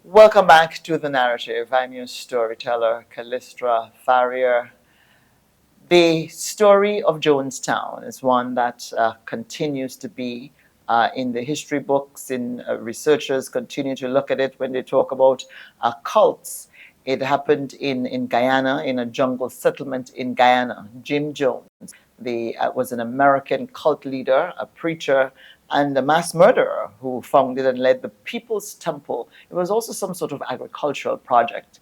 Welcome back to The Narrative. I'm your storyteller, Callistra Farrier. The story of Jonestown is one that continues to be in the history books, in researchers continue to look at it when they talk about cults. It happened in Guyana, in a jungle settlement in Guyana. Jim Jones was an American cult leader, a preacher, and a mass murderer who founded and led the People's Temple. It was also some sort of agricultural project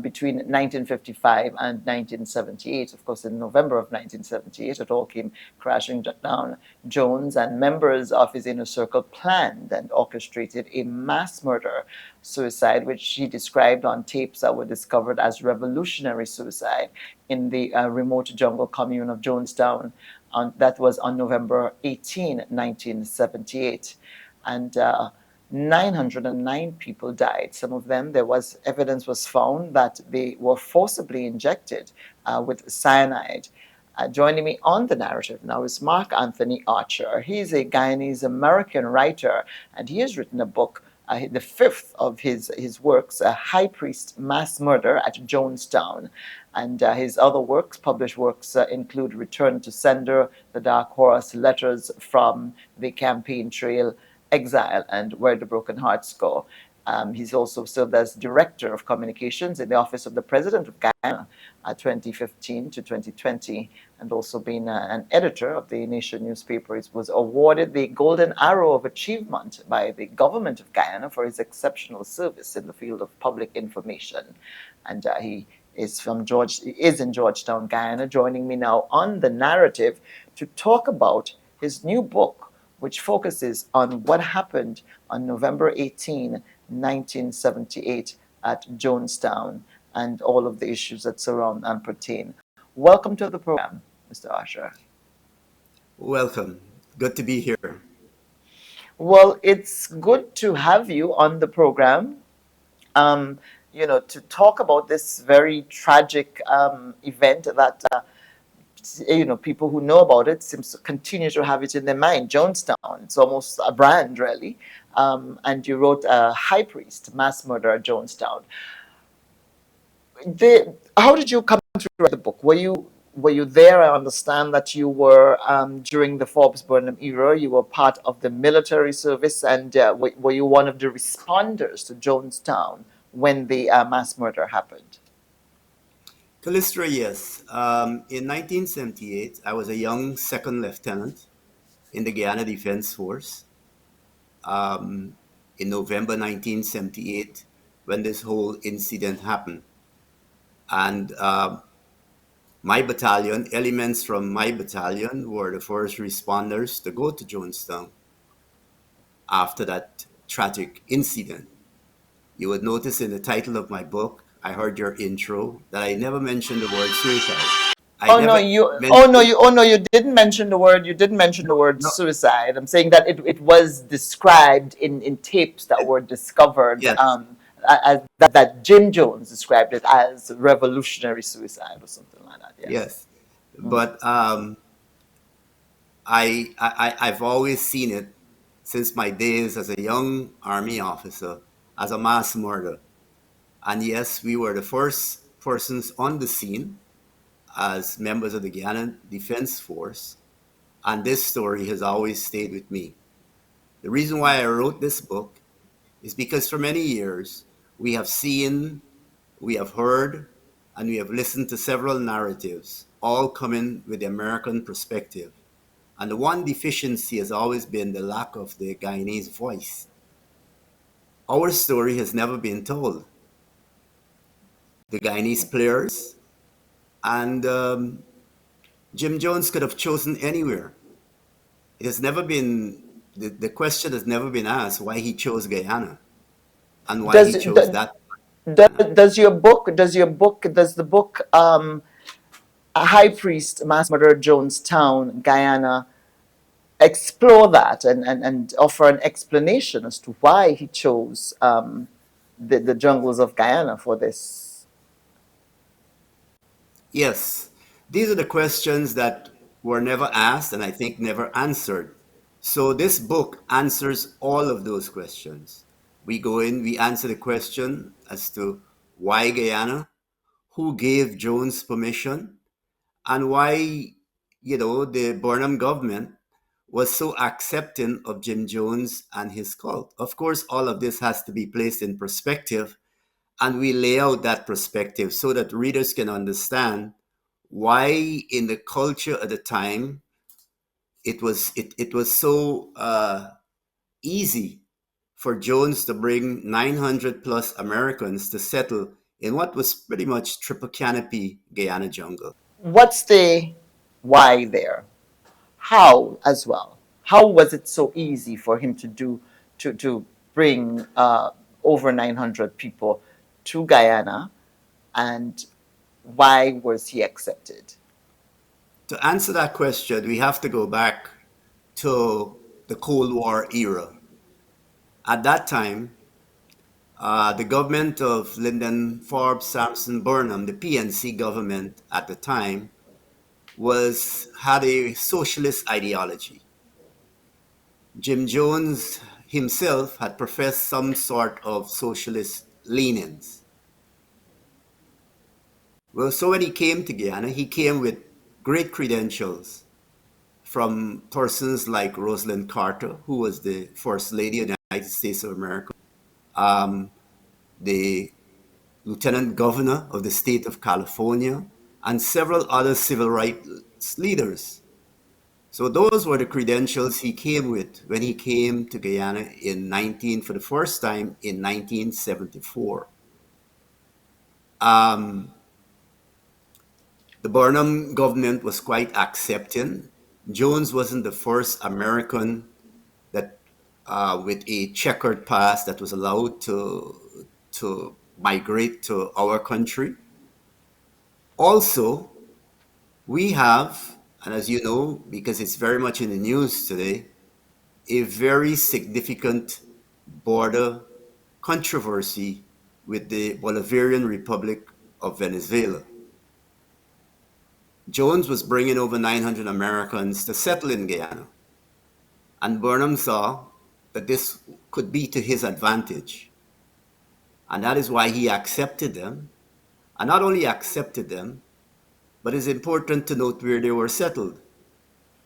between 1955 and 1978. Of course, in November of 1978, it all came crashing down. Jones and members of his inner circle planned and orchestrated a mass murder suicide, which he described on tapes that were discovered as revolutionary suicide in the remote jungle commune of Jonestown. That was on November 18, 1978. And 909 people died. Some of them, evidence was found that they were forcibly injected with cyanide. Joining me on the narrative now is Mark Anthony Archer. He's a Guyanese American writer, and he has written a book, the fifth of his works, High Priest Mass Murder at Jonestown. And his other works, published works, include Return to Sender, The Dark Horse, Letters from the Campaign Trail, Exile, and Where the Broken Hearts Go. He's also served as Director of Communications in the Office of the President of Guyana 2015 to 2020, and also been an editor of the Nation newspaper. He was awarded the Golden Arrow of Achievement by the government of Guyana for his exceptional service in the field of public information. And he is in Georgetown, Guyana, joining me now on the narrative to talk about his new book, which focuses on what happened on November 18, 1978 at Jonestown and all of the issues that surround and pertain. Welcome to the program, Mr. Archer. Welcome. Good to be here. Well, it's good to have you on the program. To talk about this very tragic event that people who know about it seems to continue to have it in their mind. Jonestown, it's almost a brand, really. And you wrote High Priest Mass Murder at Jonestown. How did you come to write the book? Were you there? I understand that you were during the Forbes Burnham era. You were part of the military service, and were you one of the responders to Jonestown when the mass murder happened? Callistra, yes. In 1978, I was a young second lieutenant in the Guyana Defense Force. In November 1978, when this whole incident happened. And my battalion, elements from my battalion were the first responders to go to Jonestown after that tragic incident. You would notice in the title of my book, I heard your intro, that I never mentioned the word suicide. You didn't mention the word. You didn't mention the word No, suicide. I'm saying that it was described in tapes that were discovered. yes, As that Jim Jones described it as revolutionary suicide or something like that. Yes. yes. But I've always seen it since my days as a young Army officer as a mass murder. And yes, we were the first persons on the scene as members of the Guyana Defense Force. And this story has always stayed with me. The reason why I wrote this book is because for many years, we have seen, we have heard, and we have listened to several narratives, all coming with the American perspective. And the one deficiency has always been the lack of the Guyanese voice. Our story has never been told. The Guyanese players and Jim Jones could have chosen anywhere. It has never been, the question has never been asked why he chose Guyana and why he Does chose the, that Guyana. does the book High Priest Mass Murder Jonestown Guyana explore that and offer an explanation as to why he chose the jungles of Guyana for this? Yes, these are the questions that were never asked and I think never answered. So this book answers all of those questions. We go in, we answer the question as to why Guyana, who gave Jones permission, and why, the Burnham government was so accepting of Jim Jones and his cult. Of course, all of this has to be placed in perspective, and we lay out that perspective so that readers can understand why, in the culture at the time, it was so easy for Jones to bring 900 plus Americans to settle in what was pretty much triple canopy Guyana jungle. What's the why there? How as well? How was it so easy for him to do to bring over 900 people to Guyana, and why was he accepted? To answer that question, we have to go back to the Cold War era. At that time, the government of Lyndon Forbes Sampson Burnham, the PNC government at the time, had a socialist ideology. Jim Jones himself had professed some sort of socialist leanings. Well, so when he came to Guyana, he came with great credentials from persons like Rosalind Carter, who was the First Lady of the United States of America, the Lieutenant Governor of the state of California, and several other civil rights leaders. So those were the credentials he came with when he came to Guyana for the first time in 1974. The Burnham government was quite accepting. Jones wasn't the first American that with a checkered past that was allowed to migrate to our country. Also, we have, and as you know, because it's very much in the news today, a very significant border controversy with the Bolivarian Republic of Venezuela. Jones was bringing over 900 Americans to settle in Guyana, and Burnham saw that this could be to his advantage. And that is why he accepted them, and not only accepted them, but it's important to note where they were settled.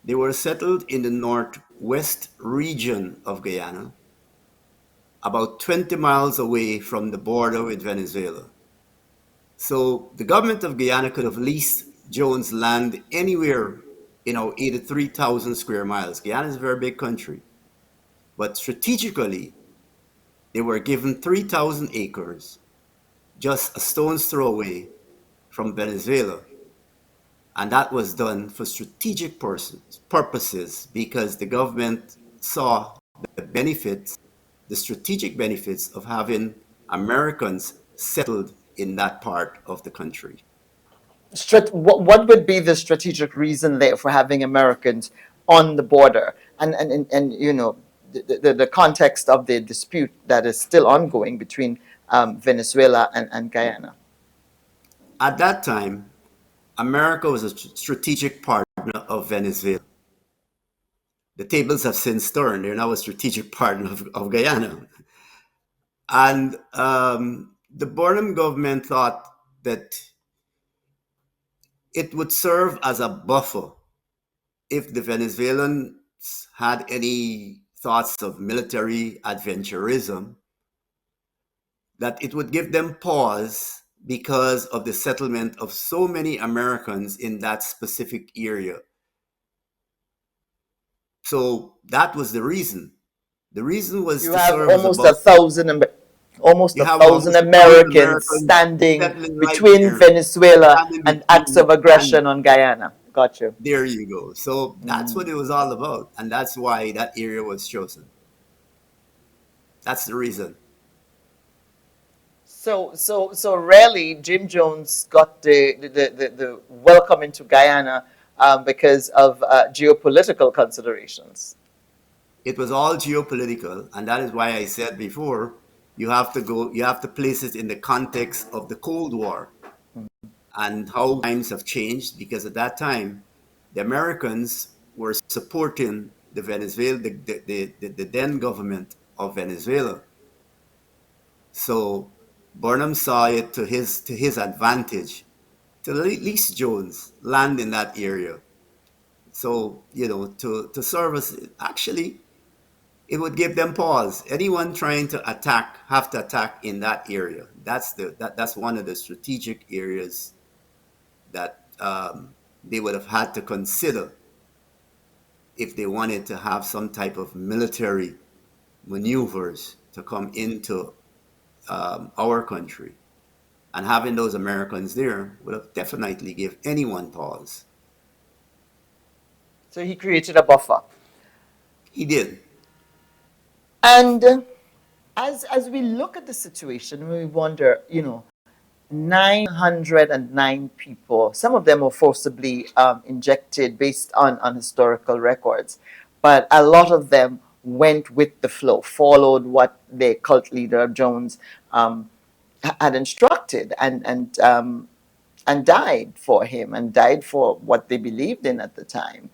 They were settled in the northwest region of Guyana, about 20 miles away from the border with Venezuela. So the government of Guyana could have leased Jones land anywhere, 83,000 square miles. Guyana is a very big country. But strategically, they were given 3,000 acres, just a stone's throw away from Venezuela. And that was done for strategic purposes because the government saw the benefits, the strategic benefits of having Americans settled in that part of the country. What would be the strategic reason there for having Americans on the border, and the context of the dispute that is still ongoing between Venezuela and Guyana? At that time, America was a strategic partner of Venezuela. The tables have since turned. They're now a strategic partner of Guyana. And the Burnham government thought that it would serve as a buffer if the Venezuelans had any thoughts of military adventurism, that it would give them pause because of the settlement of so many Americans in that specific area. So that was the reason. The reason was You to have serve as a almost a buffer. thousand, almost You a have thousand almost 1,000 Americans Americans standing settling right between there, Venezuela standing and acts of between, and aggression on Guyana. Got you. there you go. So that's what it was all about, and that's why that area was chosen. That's the reason. So really, Jim Jones got the welcome into Guyana because of geopolitical considerations. It was all geopolitical, and that is why I said before, you have to place it in the context of the Cold War and how times have changed, because at that time the Americans were supporting the Venezuela, the then government of Venezuela. So Burnham saw it to his advantage to lease Jones land in that area. So to serve as actually it would give them pause. Anyone trying to attack have to attack in that area. That's one of the strategic areas that they would have had to consider if they wanted to have some type of military maneuvers to come into our country. And having those Americans there would have definitely give anyone pause. So he created a buffer. He did. And as we look at the situation, we wonder, 909 people, some of them were forcibly injected based on historical records, but a lot of them went with the flow, followed what the cult leader Jones um, had instructed, and died for him and died for what they believed in at the time.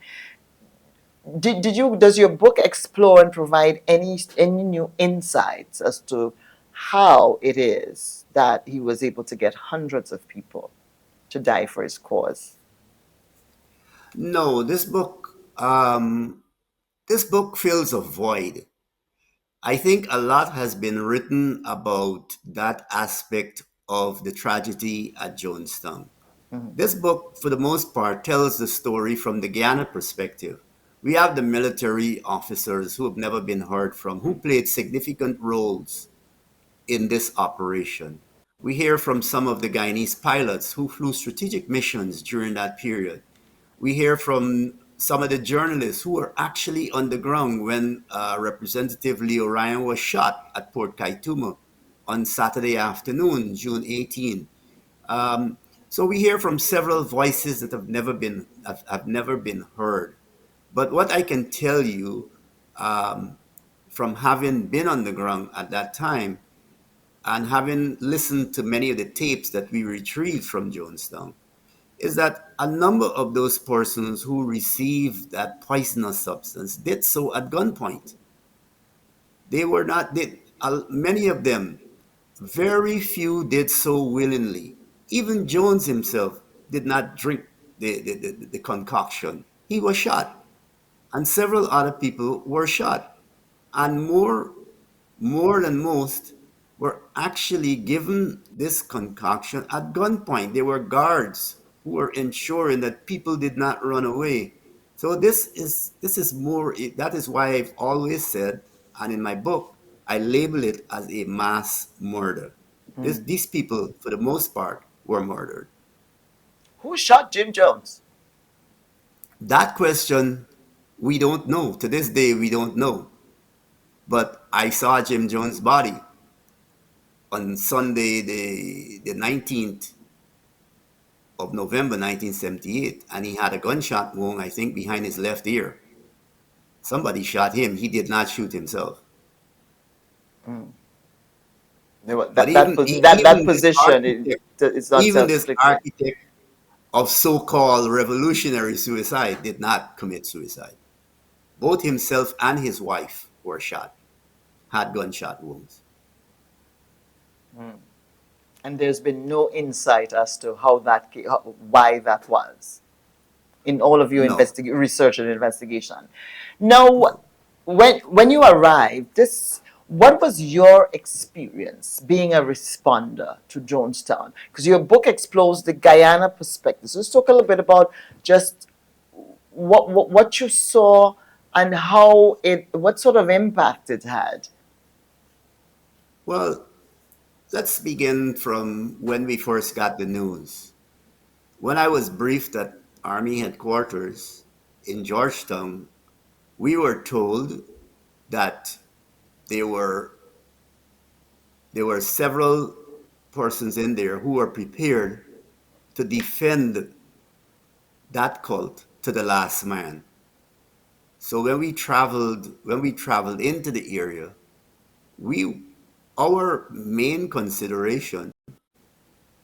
Does your book explore and provide any new insights as to how it is that he was able to get hundreds of people to die for his cause? No, this book fills a void. I think a lot has been written about that aspect of the tragedy at Jonestown. Mhm. This book, for the most part, tells the story from the Guyana perspective. We have the military officers who have never been heard from, who played significant roles in this operation. We hear from some of the Guyanese pilots who flew strategic missions during that period. We hear from some of the journalists who were actually on the ground when Representative Leo Ryan was shot at Port Kaituma on Saturday afternoon, June 18. Um, so we hear from several voices that have never been heard. But what I can tell you um, from having been on the ground at that time and having listened to many of the tapes that we retrieved from Jonestown is that a number of those persons who received that poisonous substance did so at gunpoint. They were not did many of them, very few did so willingly. Even Jones himself did not drink the concoction. He was shot, and several other people were shot, and more than most were actually given this concoction at gunpoint. They were guards who were ensuring that people did not run away. So this is more. That is why I've always said, and in my book, I label it as a mass murder. These people, for the most part, were murdered. Who shot Jim Jones? That question, we don't know. To this day, we don't know. But I saw Jim Jones' body on Sunday, the 19th of November 1978, and he had a gunshot wound, I think, behind his left ear. Somebody shot him. He did not shoot himself. Mm. But That position is not even this self-inflicted. architect of so-called revolutionary suicide did not commit suicide. Both himself and his wife were shot, had gunshot wounds. Mm. And there's been no insight as to why that was in all of your No, research and investigation. Now, no. when you arrived, what was your experience being a responder to Jonestown? Because your book explores the Guyana perspective. So let's talk a little bit about just what you saw and what sort of impact it had. Well, let's begin from when we first got the news. When I was briefed at Army headquarters in Georgetown, we were told that there were there were several persons in there who were prepared to defend that cult to the last man. So when we traveled into the area, we our main consideration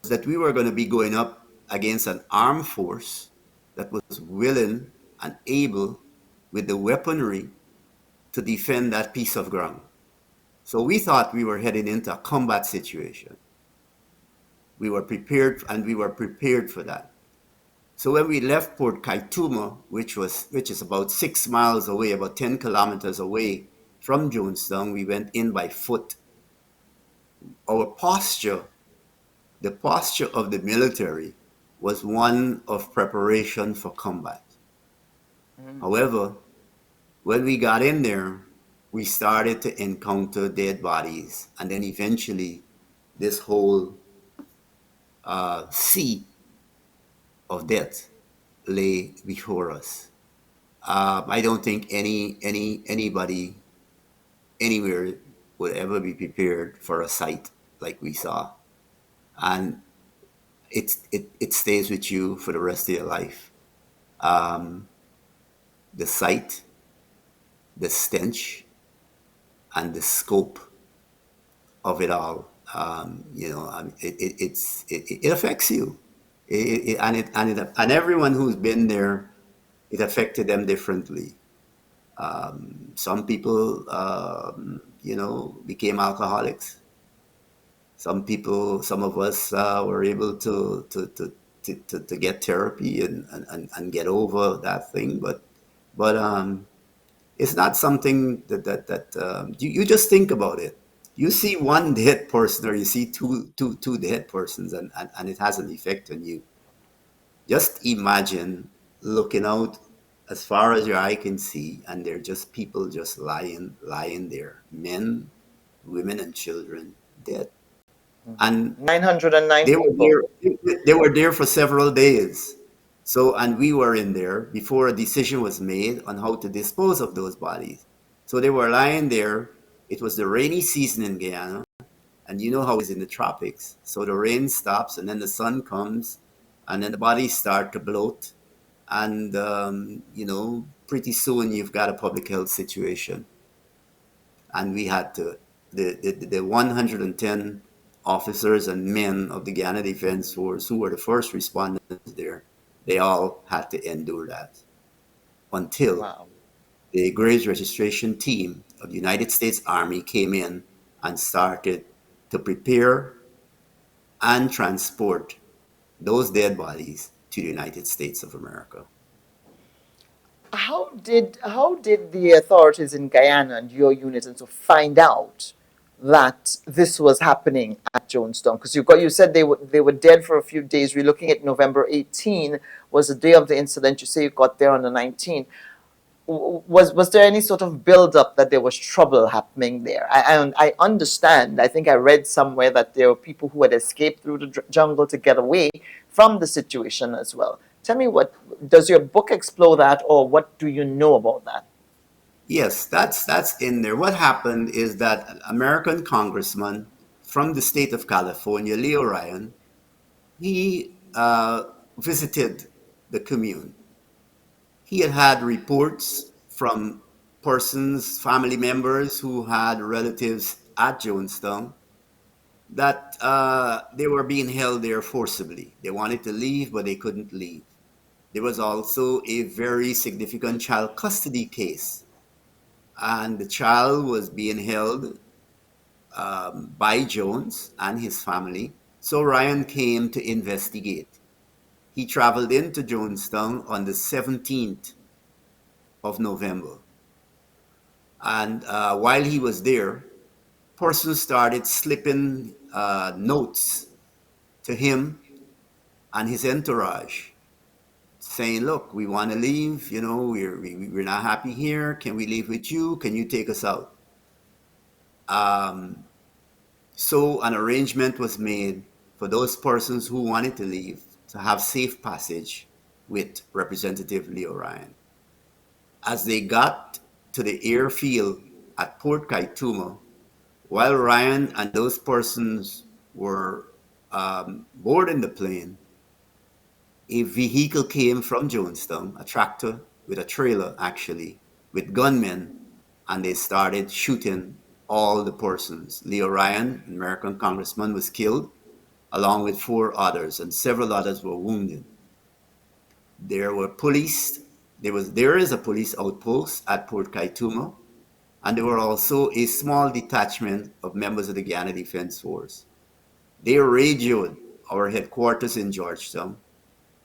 was that we were going to be going up against an armed force that was willing and able with the weaponry to defend that piece of ground. So we thought we were heading into a combat situation. We were prepared, and we were prepared for that. So when we left Port Kaituma, which is about 6 miles away, about 10 kilometers away from Jonestown, we went in by foot. Our posture, the posture of the military, was one of preparation for combat. However, when we got in there, we started to encounter dead bodies, and then eventually this whole sea of death lay before us. I don't think anybody anywhere would ever be prepared for a sight like we saw, and it stays with you for the rest of your life. Um, the sight, the stench, and the scope of it all. It affects you, and everyone who's been there, it affected them differently. Some people, became alcoholics. Some of us were able to get therapy and get over that thing. But it's not something that you just think about it. You see one dead person, or you see two dead persons, and it has an effect on you. Just imagine looking out as far as your eye can see, and they're just people just lying there, men, women, and children dead. And 909 they were people. there for several days. So, and we were in there before a decision was made on how to dispose of those bodies. So they were lying there. It was the rainy season in Guyana, and you know how it's in the tropics. So the rain stops, and then the sun comes, and then the bodies start to bloat, and pretty soon you've got a public health situation. And we had to the 110 officers and men of the Guyana Defense Force, who were the first responders there, they all had to endure that until Wow. the graves registration team of the United States Army came in and started to prepare and transport those dead bodies to the United States of America. How did the authorities in Guyana and your unit and so find out that this was happening at Jonestown? Because you said they were dead for a few days. We're looking at November 18 was the day of the incident. You say you got there on the 19th. Was there any sort of build up that there was trouble happening there? I understand. I think I read somewhere that there were people who had escaped through the jungle to get away from the situation as well. Tell me, what does your book explore that, or what do you know about that? Yes, that's in there. What happened is that an American congressman from the state of California, Leo Ryan, he visited the commune. He had had reports from persons, family members who had relatives at Jonestown, that they were being held there forcibly. They wanted to leave, but they couldn't leave. There was also a very significant child custody case, and the child was being held by Jones and his family. So Ryan came to investigate. He traveled into Jonestown on the 17th of November. And while he was there, persons started slipping notes to him and his entourage, saying, "Look, we want to leave. We're not happy here. Can we leave with you? Can you take us out?" Um, so an arrangement was made for those persons who wanted to leave to have safe passage with Representative Leo Ryan. As they got to the airfield at Port Kaituma, while Ryan and those persons were boarding the plane, a vehicle came from Jonestown, a tractor with a trailer actually, with gunmen, and they started shooting all the persons. Leo Ryan, an American congressman, was killed, along with four others, and several others were wounded. There were police. There is a police outpost at Port Kaituma, and there were also a small detachment of members of the Guyana Defense Force. They radioed our headquarters in Georgetown,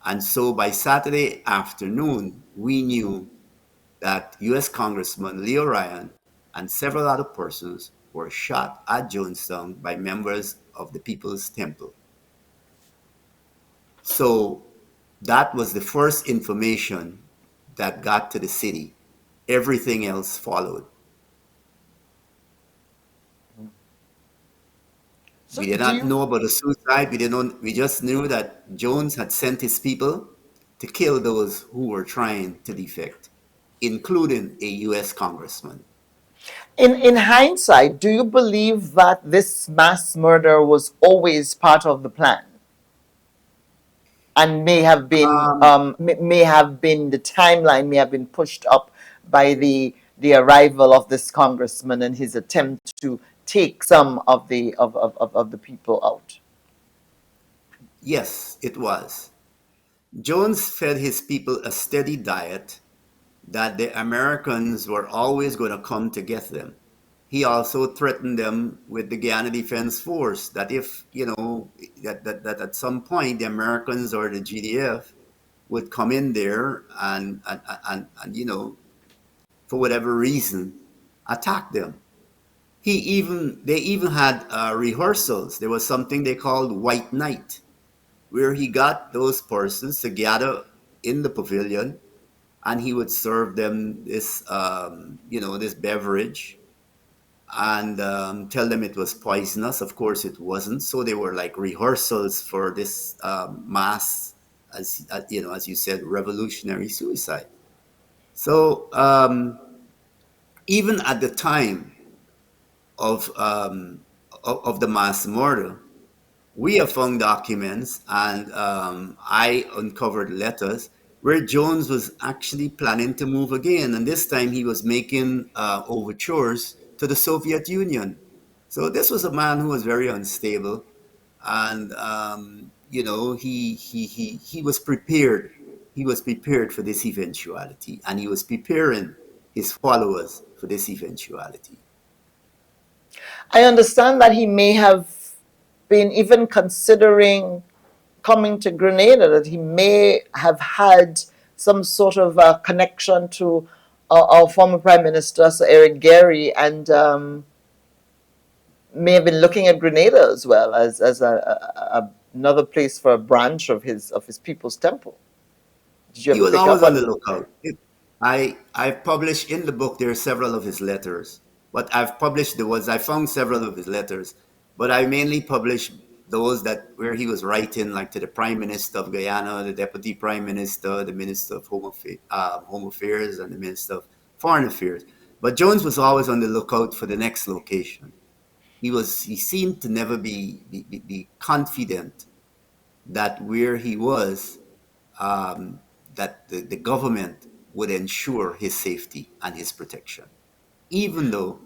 and so by Saturday afternoon, we knew that U.S. Congressman Leo Ryan and several other persons were shot at Jonestown by members of the People's Temple. So that was the first information that got to the city. Everything else followed. So We did do not you know about the suicide. We didn't know, we just knew that Jones had sent his people to kill those who were trying to defect, including a U.S. congressman. in hindsight, do you believe that this mass murder was always part of the plan and Um, may have been the timeline may have been pushed up by the arrival of this congressman and his attempt to take some of the people out? yes, it was. Jones fed his people a steady diet that the Americans were always going to come to get them. He also threatened them with the Guyana Defense Force that if, that at some point the Americans or the GDF would come in there and for whatever reason, attack them. They even had rehearsals. There was something they called White Night, where he got those persons to gather in the pavilion, and he would serve them this beverage, and tell them it was poisonous. Of course, it wasn't. So they were like rehearsals for this mass, as you said, revolutionary suicide. So even at the time of of the mass murder, we have found documents, and I uncovered letters where Jones was actually planning to move again, and this time he was making overtures to the Soviet Union. So this was a man who was very unstable, and he was prepared. He was prepared for this eventuality, and he was preparing his followers for this eventuality. I understand that he may have been even considering coming to Grenada, that he may have had some sort of connection to our former Prime Minister, Sir Eric Gary, and may have been looking at Grenada as well as another place for a branch of his People's Temple. Did you He ever was pick always up on on the that? lookout. I've published in the book there are several of his letters. What I've published there was I found several of his letters, but I mainly published those that where he was writing like to the Prime Minister of Guyana, the Deputy Prime Minister, the Minister of Home Affairs, and the Minister of Foreign Affairs. But Jones was always on the lookout for the next location. He seemed to never be confident that where he was, um, that the government would ensure his safety and his protection, even though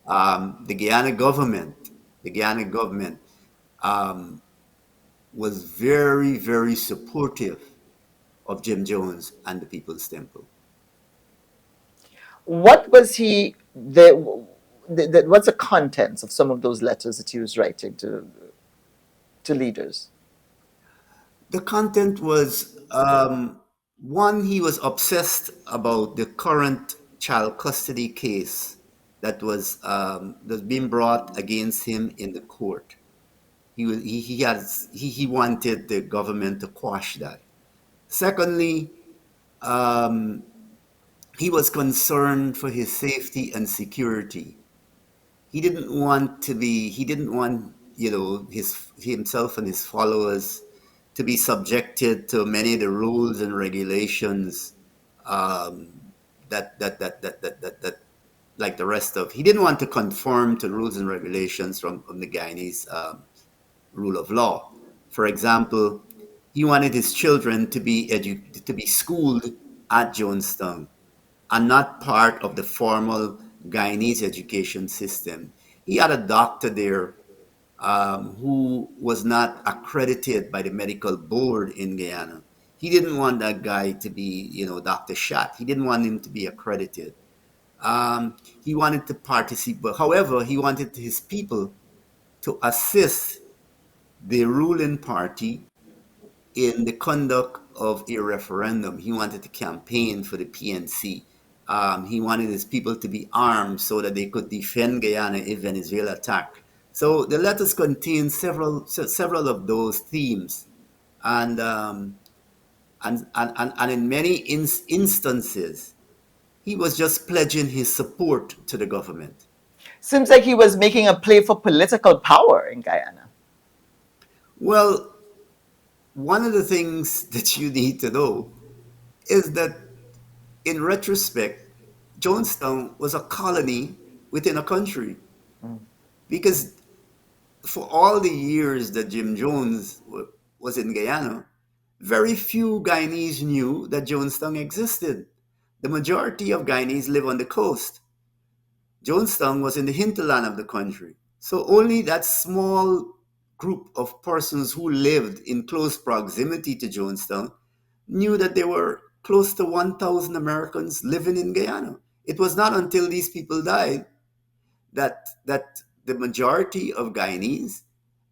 the Guyana government um, was very, very supportive of Jim Jones and the People's Temple. What was what's the contents of some of those letters that he was writing to leaders? The content was one, he was obsessed about the current child custody case that's being brought against him in the court. He wanted the government to quash that. Secondly, um, he was concerned for his safety and security. He didn't want his himself and his followers to be subjected to many of the rules and regulations um, that like the rest of he didn't want to conform to rules and regulations from the Guyanese rule of law. For example, he wanted his children to be schooled at Jonestown and not part of the formal Guyanese education system. He had a doctor there who was not accredited by the medical board in Guyana. He didn't want that guy to be, Dr. Shat. He didn't want him to be accredited. He wanted to participate, but however, he wanted his people to assist the ruling party in the conduct of a referendum. He wanted to campaign for the PNC. He wanted his people to be armed so that they could defend Guyana if Venezuela attacked. So the letters contain several of those themes, and and in many instances, he was just pledging his support to the government. Seems like he was making a play for political power in Guyana. Well, one of the things that you need to know is that in retrospect, Jonestown was a colony within a country, Mm. because for all the years that Jim Jones was in Guyana, very few Guyanese knew that Jonestown existed. The majority of Guyanese live on the coast. Jonestown was in the hinterland of the country. So only that small group of persons who lived in close proximity to Jonestown knew that there were close to 1,000 Americans living in Guyana. It was not until these people died that the majority of Guyanese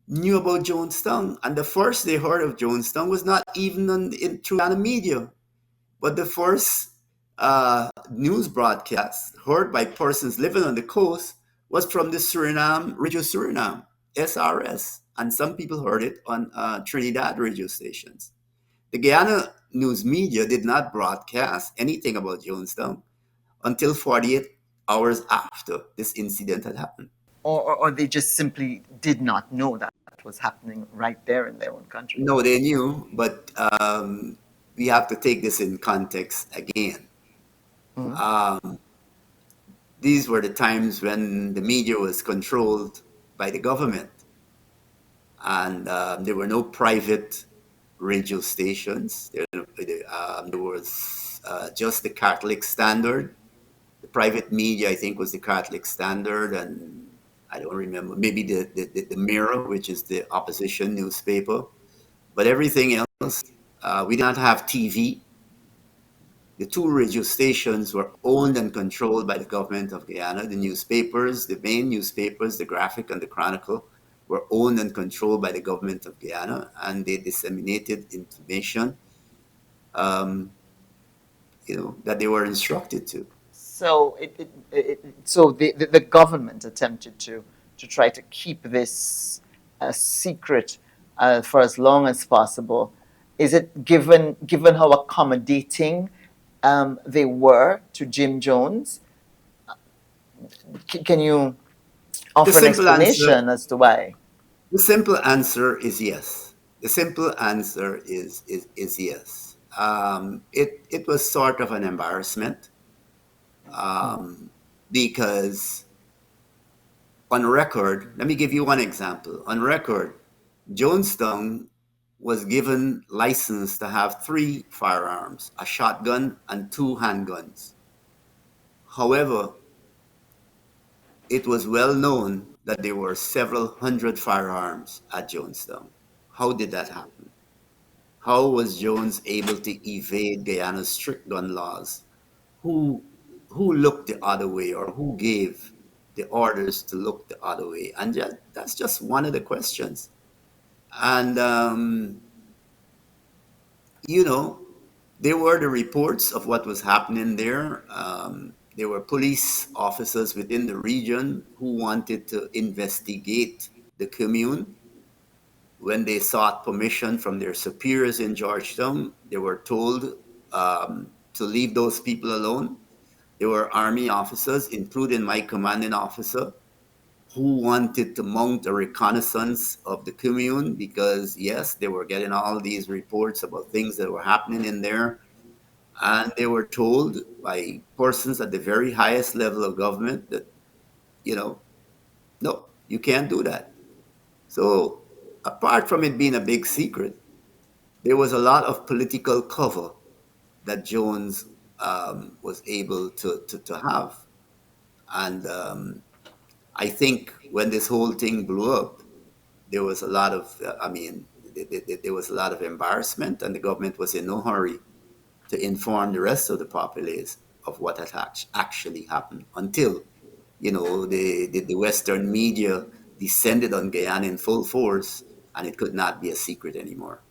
knew about Jonestown. And the first they heard of Jonestown was not even through Guyana media, but the first news broadcast heard by persons living on the coast was from the Suriname, Radio Suriname, SRS. And some people heard it on Trinidad radio stations. The Guyana news media did not broadcast anything about Jonestown until 48 hours after this incident had happened. Or they just simply did not know that was happening right there in their own country. No, they knew, but we have to take this in context again. Mm. These were the times when the media was controlled by the government, and there were no private radio stations. There was just the Catholic Standard. The private media, I think, was the Catholic Standard, and I don't remember, maybe the Mirror, which is the opposition newspaper. But everything else, we did not have TV. The two radio stations were owned and controlled by the government of Guyana. The newspapers, the main newspapers, the Graphic and the Chronicle, were owned and controlled by the government of Guyana, and they disseminated information, um, that they were instructed to. So so the government attempted to try to keep this a secret for as long as possible. Is it given how accommodating they were to Jim Jones? Can you The offer an simple answer, explanation as to why? the simple answer is yes. The simple answer is yes. It was sort of an embarrassment, Mm. because on record, let me give you one example. On record, Jonestown was given license to have 3 firearms, a shotgun and 2 handguns. However, it was well known that there were several hundred firearms at Jonestown. How did that happen? How was Jones able to evade Guyana's strict gun laws? Who who looked the other way, or who gave the orders to look the other way? And that's just one of the questions. And you know, there were the reports of what was happening there. There were police officers within the region who wanted to investigate the commune. When they sought permission from their superiors in Georgetown, they were told to leave those people alone. There were army officers, including my commanding officer, who wanted to mount a reconnaissance of the commune because, yes, they were getting all these reports about things that were happening in there. And they were told by persons at the very highest level of government that, you know, no, you can't do that. So, apart from it being a big secret, there was a lot of political cover that Jones was able to have. And I think when this whole thing blew up, there was a lot of, there was a lot of embarrassment, and the government was in no hurry to inform the rest of the populace. of what had actually happened until, the Western media descended on Guyana in full force, and it could not be a secret anymore.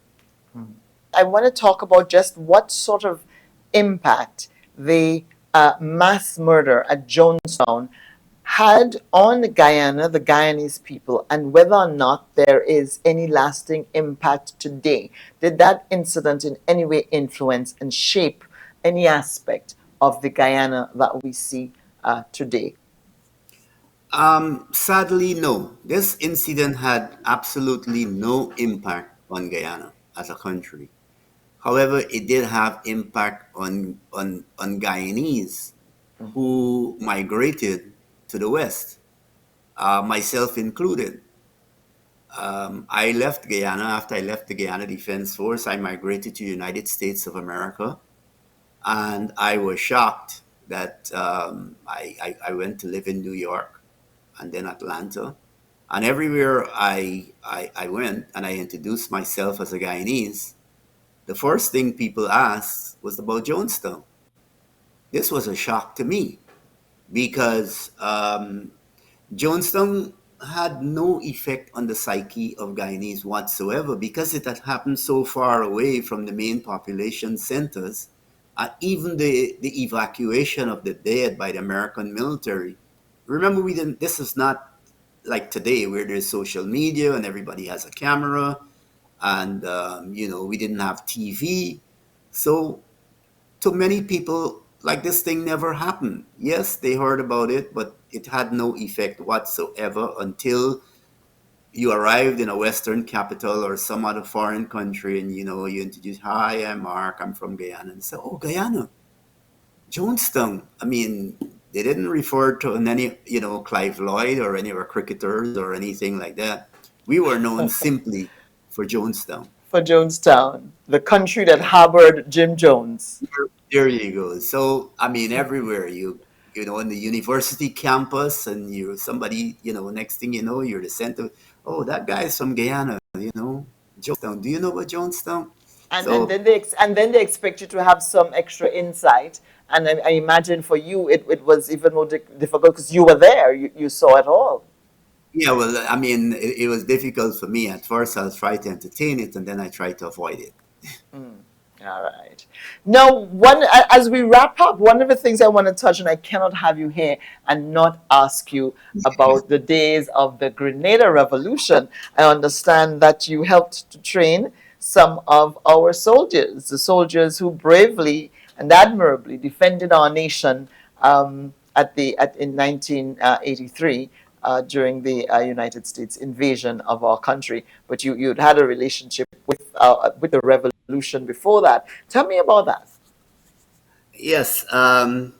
I want to talk about just what sort of impact the mass murder at Jonestown had on Guyana, the Guyanese people, and whether or not there is any lasting impact today. Did that incident in any way influence and shape any aspect of the Guyana that we see today? Sadly, no. This incident had absolutely no impact on Guyana as a country. However, it did have impact on Guyanese who migrated to the West, myself included. I left Guyana. After I left the Guyana Defense Force, I migrated to the United States of America, and I was shocked that I went to live in New York and then Atlanta. And everywhere I went and I introduced myself as a Guyanese, the first thing people asked was about Jonestown. This was a shock to me because Jonestown had no effect on the psyche of Guyanese whatsoever because it had happened so far away from the main population centers. Even the evacuation of the dead by the American military. Remember, we didn't. This is not like today where there's social media and everybody has a camera, and we didn't have TV. So to many people, like this thing never happened. Yes, they heard about it, but it had no effect whatsoever until you arrived in a Western capital or some other foreign country, and you introduce, "Hi, I'm Mark. I'm from Guyana." And say, "Oh, Guyana, Jonestown." I mean, they didn't refer to any, Clive Lloyd or any of our cricketers or anything like that. We were known simply for Jonestown. For Jonestown, the country that harbored Jim Jones. There you go. So, I mean, everywhere on the university campus, and you're somebody, next thing you know, you're the center. Oh, that guy's from Guyana, Jonestown. Do you know about Jonestown? And So, then they expect you to have some extra insight. And I imagine for you it was even more difficult because you were there. You saw it all. yeah, well, I mean, it was difficult for me. At first, I was trying to entertain it, and then I tried to avoid it. All right. Now, as we wrap up, one of the things I want to touch, and I cannot have you here and not ask you about the days of the Grenada Revolution. I understand that you helped to train some of our soldiers, the soldiers who bravely and admirably defended our nation in 1983 during the United States invasion of our country. But you'd had a relationship with the revolution before that. Tell me about that. Yes, I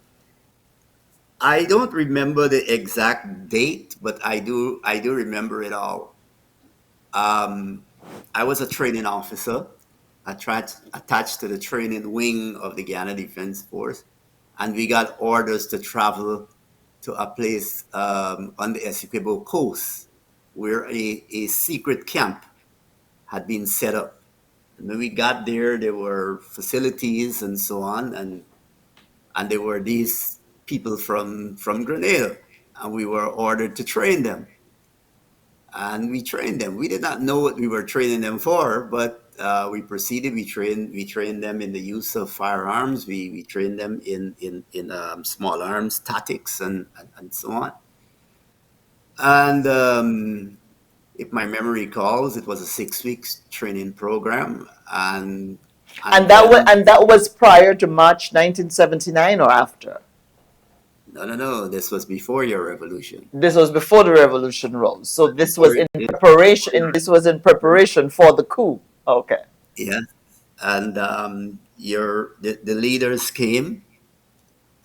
don't remember the exact date, but I do remember it all. Um, I was a training officer attached to the training wing of the Guyana Defense Force, and we got orders to travel to a place on the Essequibo coast where a secret camp had been set up. And when we got there were facilities and so on, and there were these people from Grenada, and we were ordered to train them. And we trained them. We did not know what we were training them for, but we proceeded. We trained them in the use of firearms. We trained them in small arms, tactics, and so on. And if my memory calls, it was a 6 weeks training program, and then And that was prior to March 1979 or after? no, no, no. This was before your revolution. This was before the revolution rose. So this was Before in it, preparation. This was in preparation for the coup. Okay. yeah. And the leaders came,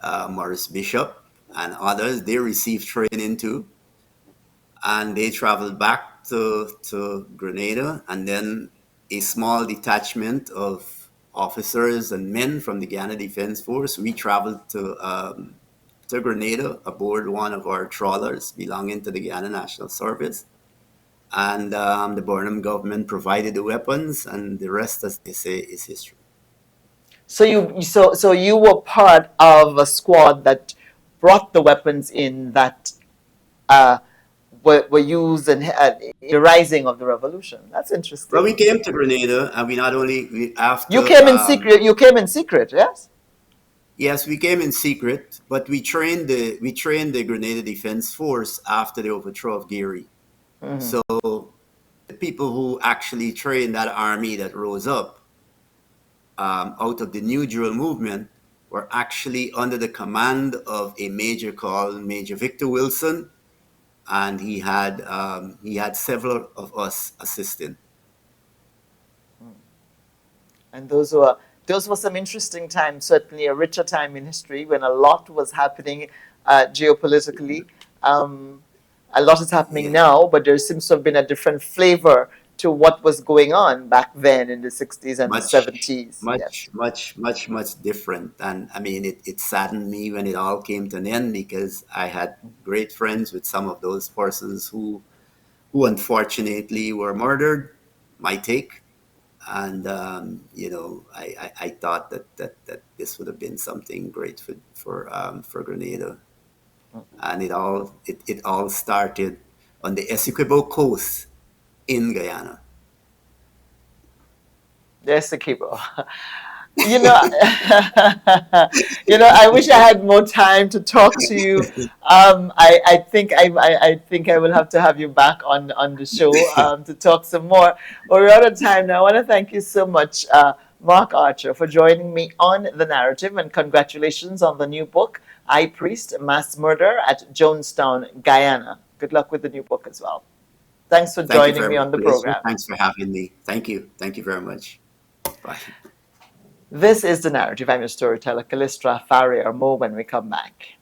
Morris Bishop and others. They received training too, and they traveled back to Grenada, and then a small detachment of officers and men from the Guyana Defense Force. We traveled to Grenada aboard one of our trawlers belonging to the Guyana National Service. And the Burnham government provided the weapons, and the rest, as they say, is history. So you were part of a squad that brought the weapons in that uh, were used in the rising of the revolution. That's Well, we interesting. came to Grenada, and we not only we, You after came in secret. You came in secret, yes? yes, we came in secret, but we trained the Grenada Defense Force after the overthrow of Geary. Hmm. So the people who actually trained that army that rose up out of the New Drill movement were actually under the command of a major called Major Victor Wilson, and he had several of us assisting. And those were some interesting times. Certainly, a richer time in history when a lot was happening geopolitically. Um, a lot is happening Yeah, now, but there seems to have been a different flavor to what was going on back then in the 60s and the much, 70s. much, Yes. much, much, much different. And I mean, it saddened me when it all came to an end because I had great friends with some of those persons who unfortunately were murdered. My take. And I thought that this would have been something great for Grenada, and it all started on the Essequibo coast in Guyana. Yes, Akibo. You know, I wish I had more time to talk to you. I think I will have to have you back on the show to talk some more. But we're out of time now. I want to thank you so much, Mark Archer, for joining me on the narrative, and congratulations on the new book, I Priest: Mass Murder at Jonestown, Guyana. Good luck with the new book as well. Thanks for Thank you joining very me much, on the pleasure. program. Thanks for having me. Thank you very much. Bye. This is the narrative. I'm your storyteller, Callistra Farrier. More when we come back.